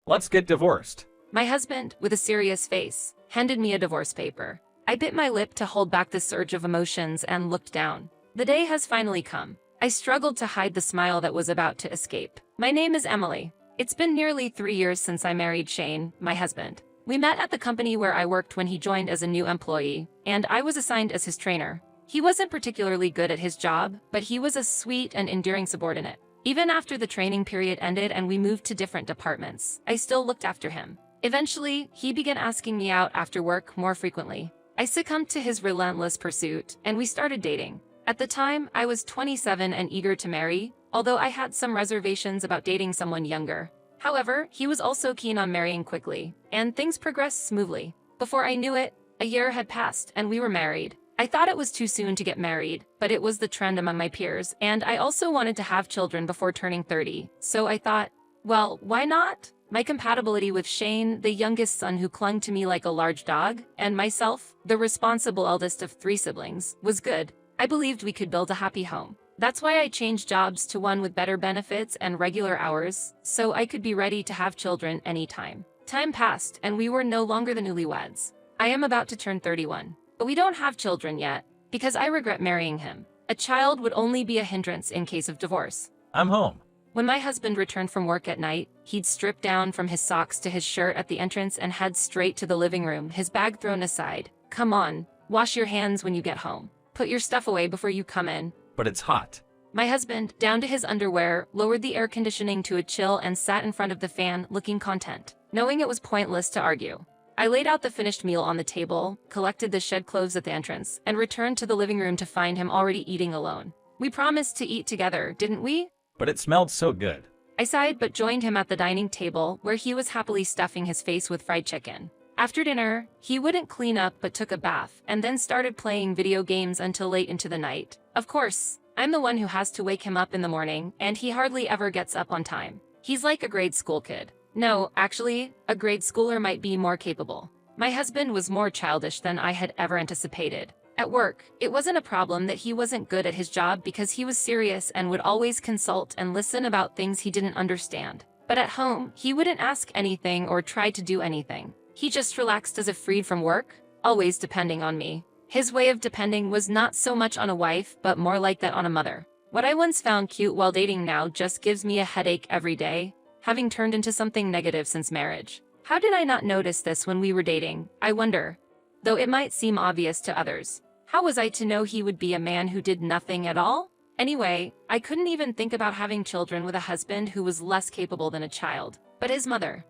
Let's get divorced. My husband, with a serious face, handed me a divorce paper. I bit my lip to hold back the surge of emotions and looked down. The day has finally come. I struggled to hide the smile that was about to escape. My name is Emily. It's been nearly 3 years since I married Shane, my husband. We met at the company where I worked when he joined as a new employee, and I was assigned as his trainer. He wasn't particularly good at his job, but he was a sweet and endearing subordinate. Even after the training period ended and we moved to different departments, I still looked after him. Eventually, he began asking me out after work more frequently. I succumbed to his relentless pursuit, and we started dating. At the time, I was 27 and eager to marry, although I had some reservations about dating someone younger. However, he was also keen on marrying quickly, and things progressed smoothly. Before I knew it, a year had passed and we were married. I thought it was too soon to get married, but it was the trend among my peers, and I also wanted to have children before turning 30, so I thought, well, why not? My compatibility with Shane, the youngest son who clung to me like a large dog, and myself, the responsible eldest of 3 siblings, was good. I believed we could build a happy home. That's why I changed jobs to one with better benefits and regular hours, so I could be ready to have children anytime. Time passed, and we were no longer the newlyweds. I am about to turn 31, but we don't have children yet, because I regret marrying him. A child would only be a hindrance in case of divorce. I'm home. When my husband returned from work at night, he'd strip down from his socks to his shirt at the entrance and head straight to the living room, his bag thrown aside. Come on, wash your hands when you get home. Put your stuff away before you come in. But it's hot. My husband, down to his underwear, lowered the air conditioning to a chill and sat in front of the fan, looking content. Knowing it was pointless to argue, I laid out the finished meal on the table, collected the shed clothes at the entrance, and returned to the living room to find him already eating alone. We promised to eat together, didn't we? But it smelled so good. I sighed but joined him at the dining table, where he was happily stuffing his face with fried chicken. After dinner, he wouldn't clean up but took a bath, and then started playing video games until late into the night. Of course, I'm the one who has to wake him up in the morning, and he hardly ever gets up on time. He's like a grade school kid. No, actually, a grade schooler might be more capable. My husband was more childish than I had ever anticipated. At work, it wasn't a problem that he wasn't good at his job because he was serious and would always consult and listen about things he didn't understand. But at home, he wouldn't ask anything or try to do anything. He just relaxed as if freed from work, always depending on me. His way of depending was not so much on a wife, but more like that on a mother. What I once found cute while dating now just gives me a headache every day, having turned into something negative since marriage. How did I not notice this when we were dating, I wonder? Though it might seem obvious to others. How was I to know he would be a man who did nothing at all? Anyway, I couldn't even think about having children with a husband who was less capable than a child. But his mother.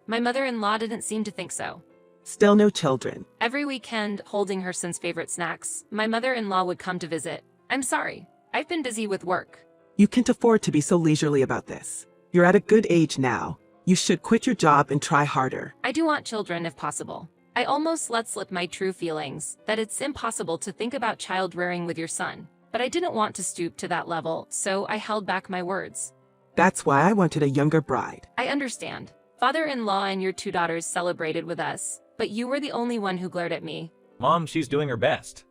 My mother-in-law didn't seem to think so. Still no children. Every weekend, holding her son's favorite snacks, my mother-in-law would come to visit. I'm sorry. I've been busy with work. You can't afford to be so leisurely about this. You're at a good age now. You should quit your job and try harder. I do want children if possible. I almost let slip my true feelings, that it's impossible to think about child rearing with your son. But I didn't want to stoop to that level, so I held back my words. That's why I wanted a younger bride. I understand. Father-in-law and your 2 daughters celebrated with us, but you were the only one who glared at me. Mom, she's doing her best.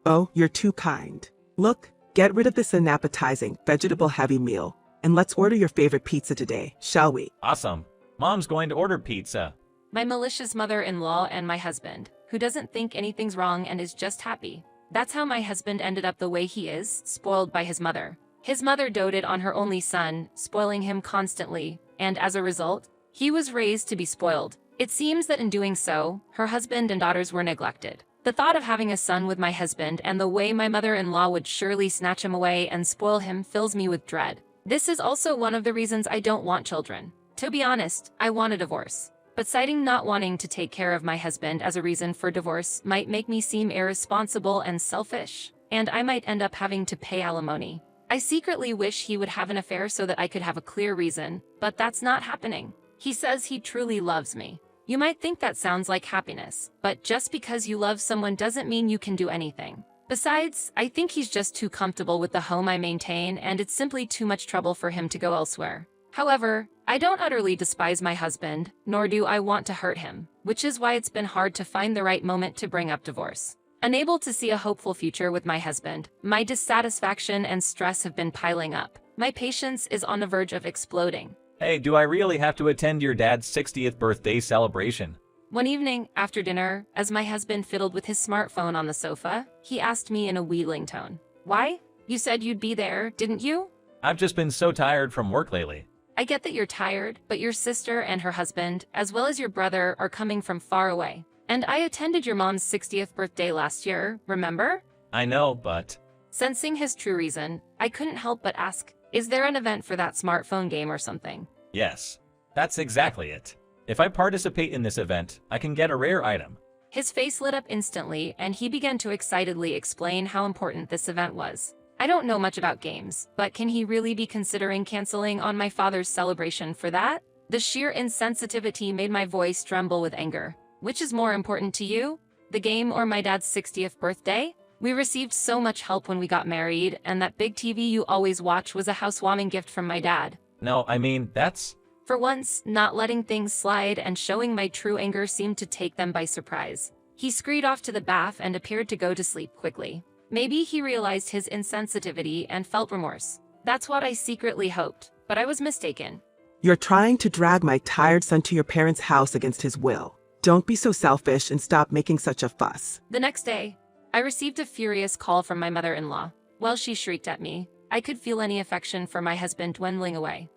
Oh, you're too kind. Look, get rid of this unappetizing, vegetable-heavy meal, and let's order your favorite pizza today, shall we? Awesome. Mom's going to order pizza. My malicious mother-in-law and my husband, who doesn't think anything's wrong and is just happy. That's how my husband ended up the way he is, spoiled by his mother. His mother doted on her only son, spoiling him constantly, and as a result, he was raised to be spoiled. It seems that in doing so, her husband and daughters were neglected. The thought of having a son with my husband and the way my mother-in-law would surely snatch him away and spoil him fills me with dread. This is also one of the reasons I don't want children. To be honest, I want a divorce. But citing not wanting to take care of my husband as a reason for divorce might make me seem irresponsible and selfish, and I might end up having to pay alimony. I secretly wish he would have an affair so that I could have a clear reason, but that's not happening. He says he truly loves me. You might think that sounds like happiness, but just because you love someone doesn't mean you can do anything. Besides, I think he's just too comfortable with the home I maintain, and it's simply too much trouble for him to go elsewhere. However, I don't utterly despise my husband, nor do I want to hurt him, which is why it's been hard to find the right moment to bring up divorce. Unable to see a hopeful future with my husband, my dissatisfaction and stress have been piling up. My patience is on the verge of exploding. Hey, do I really have to attend your dad's 60th birthday celebration? One evening, after dinner, as my husband fiddled with his smartphone on the sofa, he asked me in a wheedling tone, "Why? You said you'd be there, didn't you?" I've just been so tired from work lately. I get that you're tired, but your sister and her husband, as well as your brother, are coming from far away. And I attended your mom's 60th birthday last year, remember? I know, but Sensing his true reason, I couldn't help but ask, is there an event for that smartphone game or something? yes, that's exactly it. If I participate in this event, I can get a rare item. His face lit up instantly, and he began to excitedly explain how important this event was. I don't know much about games, but can he really be considering canceling on my father's celebration for that? The sheer insensitivity made my voice tremble with anger. Which is more important to you? The game or my dad's 60th birthday? We received so much help when we got married, and that big TV you always watch was a housewarming gift from my dad. No, I mean, that's... For once, not letting things slide and showing my true anger seemed to take them by surprise. He scurried off to the bath and appeared to go to sleep quickly. Maybe he realized his insensitivity and felt remorse. That's what I secretly hoped, but I was mistaken. You're trying to drag my tired son to your parents' house against his will. Don't be so selfish and stop making such a fuss. The next day, I received a furious call from my mother-in-law. While she shrieked at me, I could feel any affection for my husband dwindling away.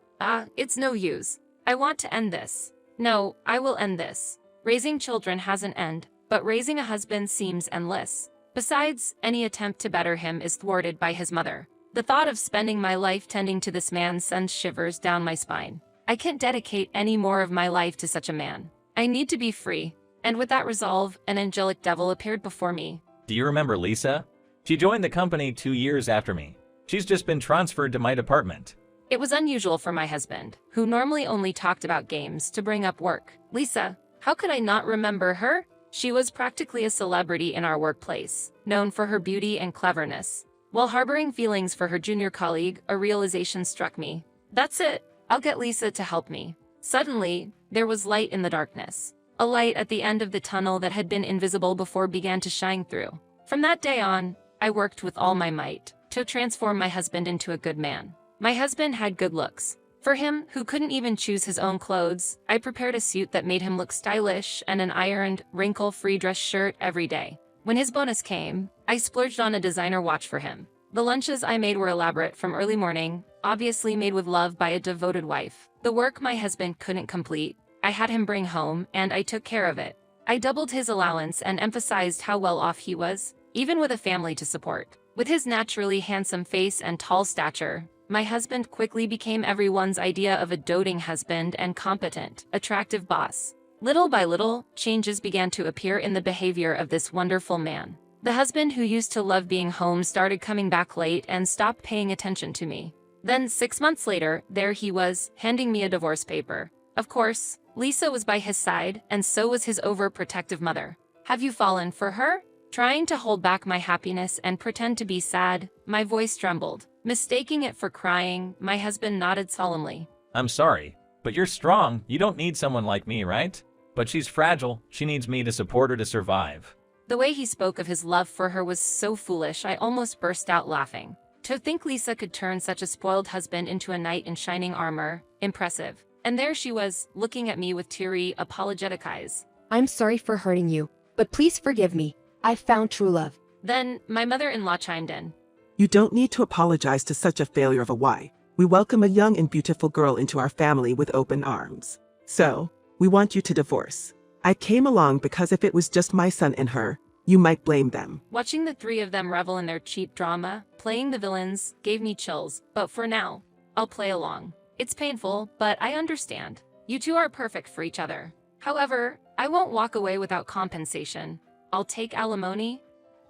It's no use. I want to end this. No, I will end this. Raising children has an end, but raising a husband seems endless. Besides, any attempt to better him is thwarted by his mother. The thought of spending my life tending to this man sends shivers down my spine. I can't dedicate any more of my life to such a man. I need to be free. And with that resolve, an angelic devil appeared before me. Do you remember Lisa? She joined the company 2 years after me. She's just been transferred to my department. It was unusual for my husband, who normally only talked about games, to bring up work. Lisa, how could I not remember her? She was practically a celebrity in our workplace, known for her beauty and cleverness. While harboring feelings for her junior colleague, a realization struck me. That's it. I'll get Lisa to help me. Suddenly, there was light in the darkness. A light at the end of the tunnel that had been invisible before began to shine through. From that day on, I worked with all my might to transform my husband into a good man. My husband had good looks. For him, who couldn't even choose his own clothes, I prepared a suit that made him look stylish and an ironed, wrinkle-free dress shirt every day. When his bonus came, I splurged on a designer watch for him. The lunches I made were elaborate from early morning, obviously made with love by a devoted wife. The work my husband couldn't complete, I had him bring home, and I took care of it. I doubled his allowance and emphasized how well off he was, even with a family to support. With his naturally handsome face and tall stature, my husband quickly became everyone's idea of a doting husband and competent, attractive boss. Little by little, changes began to appear in the behavior of this wonderful man. The husband who used to love being home started coming back late and stopped paying attention to me. Then 6 months later, there he was, handing me a divorce paper. Of course, Lisa was by his side, and so was his overprotective mother. Have you fallen for her? Trying to hold back my happiness and pretend to be sad, my voice trembled. Mistaking it for crying, my husband nodded solemnly. I'm sorry, but you're strong. You don't need someone like me, right? But she's fragile. She needs me to support her to survive. The way he spoke of his love for her was so foolish I almost burst out laughing. To think Lisa could turn such a spoiled husband into a knight in shining armor, impressive. And there she was, looking at me with teary, apologetic eyes. I'm sorry for hurting you, but please forgive me. I found true love. Then, my mother-in-law chimed in. You don't need to apologize to such a failure of a wife. We welcome a young and beautiful girl into our family with open arms. So, we want you to divorce. I came along because if it was just my son and her, you might blame them. Watching the three of them revel in their cheap drama, playing the villains, gave me chills, but for now, I'll play along. It's painful, but I understand. You two are perfect for each other. However, I won't walk away without compensation. I'll take alimony.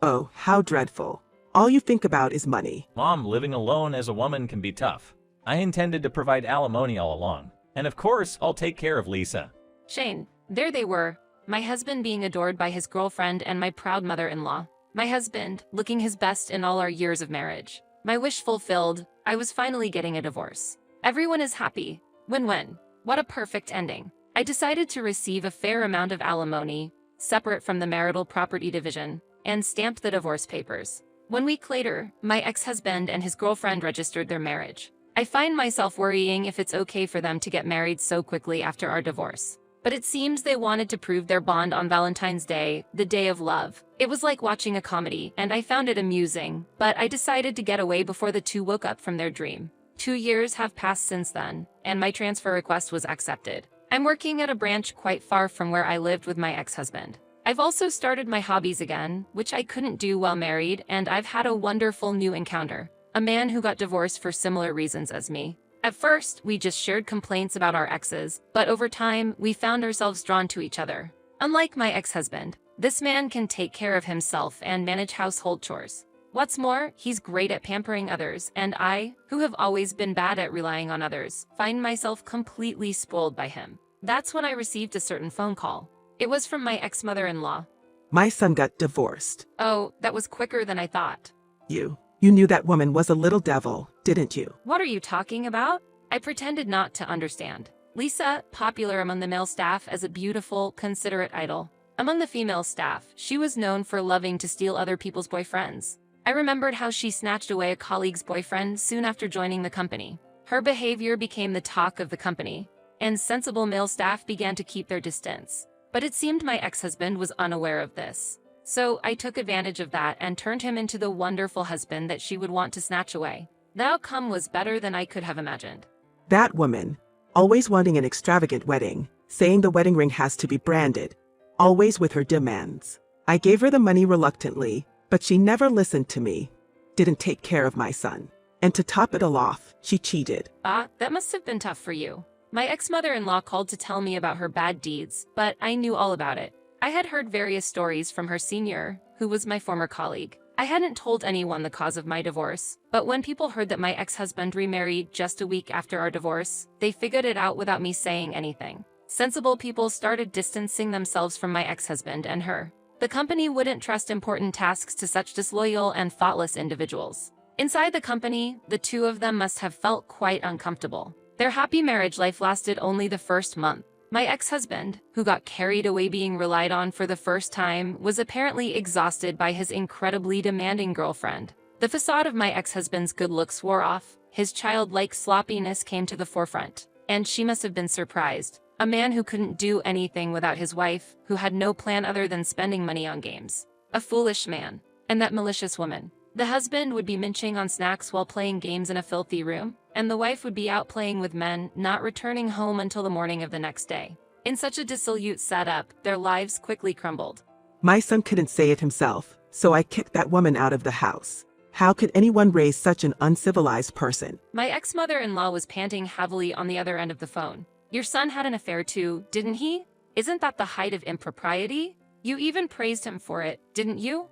Oh, how dreadful. All you think about is money. Mom, living alone as a woman can be tough. I intended to provide alimony all along. And of course, I'll take care of Lisa. Shane, there they were. My husband being adored by his girlfriend and my proud mother-in-law. My husband, looking his best in all our years of marriage. My wish fulfilled, I was finally getting a divorce. Everyone is happy. Win-win. What a perfect ending. I decided to receive a fair amount of alimony, separate from the marital property division, and stamped the divorce papers. 1 week later, my ex-husband and his girlfriend registered their marriage. I find myself worrying if it's okay for them to get married so quickly after our divorce. But it seems they wanted to prove their bond on Valentine's Day, the day of love. It was like watching a comedy, and I found it amusing, but I decided to get away before the two woke up from their dream. 2 years have passed since then, and my transfer request was accepted. I'm working at a branch quite far from where I lived with my ex-husband. I've also started my hobbies again, which I couldn't do while married, and I've had a wonderful new encounter. A man who got divorced for similar reasons as me. At first, we just shared complaints about our exes, but over time, we found ourselves drawn to each other. Unlike my ex-husband, this man can take care of himself and manage household chores. What's more, he's great at pampering others, and I, who have always been bad at relying on others, find myself completely spoiled by him. That's when I received a certain phone call. It was from my ex-mother-in-law. My son got divorced. Oh, that was quicker than I thought. You knew that woman was a little devil, didn't you? What are you talking about? I pretended not to understand. Lisa, popular among the male staff as a beautiful, considerate idol. Among the female staff, she was known for loving to steal other people's boyfriends. I remembered how she snatched away a colleague's boyfriend soon after joining the company. Her behavior became the talk of the company, and sensible male staff began to keep their distance. But it seemed my ex-husband was unaware of this. So I took advantage of that and turned him into the wonderful husband that she would want to snatch away. The outcome was better than I could have imagined. That woman, always wanting an extravagant wedding, saying the wedding ring has to be branded, always with her demands. I gave her the money reluctantly, but she never listened to me, didn't take care of my son. And to top it all off, she cheated. That must have been tough for you. My ex-mother-in-law called to tell me about her bad deeds, but I knew all about it. I had heard various stories from her senior, who was my former colleague. I hadn't told anyone the cause of my divorce, but when people heard that my ex-husband remarried just a week after our divorce, they figured it out without me saying anything. Sensible people started distancing themselves from my ex-husband and her. The company wouldn't trust important tasks to such disloyal and thoughtless individuals. Inside the company, the two of them must have felt quite uncomfortable. Their happy marriage life lasted only the first month. My ex-husband, who got carried away being relied on for the first time, was apparently exhausted by his incredibly demanding girlfriend. The facade of my ex-husband's good looks wore off, his childlike sloppiness came to the forefront, and she must have been surprised. A man who couldn't do anything without his wife, who had no plan other than spending money on games. A foolish man. And that malicious woman. The husband would be munching on snacks while playing games in a filthy room, and the wife would be out playing with men, not returning home until the morning of the next day. In such a dissolute setup, their lives quickly crumbled. My son couldn't say it himself, so I kicked that woman out of the house. How could anyone raise such an uncivilized person? My ex-mother-in-law was panting heavily on the other end of the phone. Your son had an affair too, didn't he? Isn't that the height of impropriety? You even praised him for it, didn't you?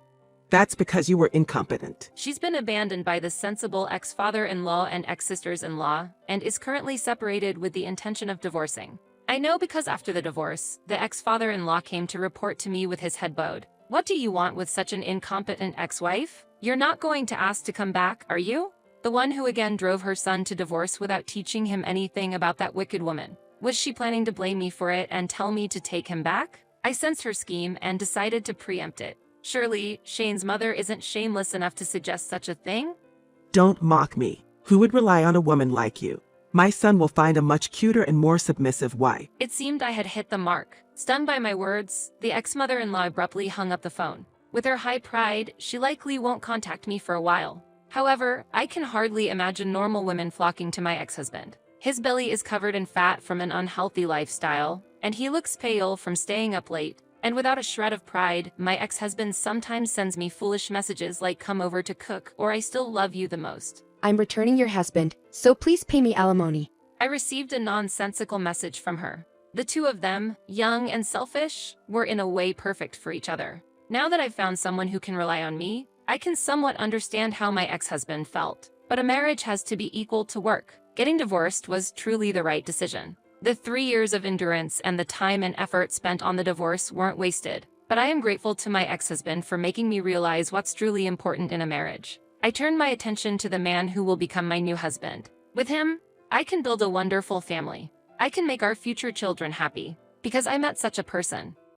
That's because you were incompetent. She's been abandoned by the sensible ex-father-in-law and ex-sisters-in-law, and is currently separated with the intention of divorcing. I know because after the divorce, the ex-father-in-law came to report to me with his head bowed. What do you want with such an incompetent ex-wife? You're not going to ask to come back, are you? The one who again drove her son to divorce without teaching him anything about that wicked woman. Was she planning to blame me for it and tell me to take him back? I sensed her scheme and decided to preempt it. Surely, Shane's mother isn't shameless enough to suggest such a thing? Don't mock me. Who would rely on a woman like you? My son will find a much cuter and more submissive wife. It seemed I had hit the mark. Stunned by my words, the ex-mother-in-law abruptly hung up the phone. With her high pride, she likely won't contact me for a while. However, I can hardly imagine normal women flocking to my ex-husband. His belly is covered in fat from an unhealthy lifestyle, and he looks pale from staying up late. And without a shred of pride, my ex-husband sometimes sends me foolish messages like "come over to cook" or "I still love you the most." I'm returning your husband, so please pay me alimony. I received a nonsensical message from her. The two of them, young and selfish, were in a way perfect for each other. Now that I've found someone who can rely on me, I can somewhat understand how my ex-husband felt. But a marriage has to be equal to work. Getting divorced was truly the right decision. The 3 years of endurance and the time and effort spent on the divorce weren't wasted. But I am grateful to my ex-husband for making me realize what's truly important in a marriage. I turned my attention to the man who will become my new husband. With him, I can build a wonderful family. I can make our future children happy. Because I met such a person.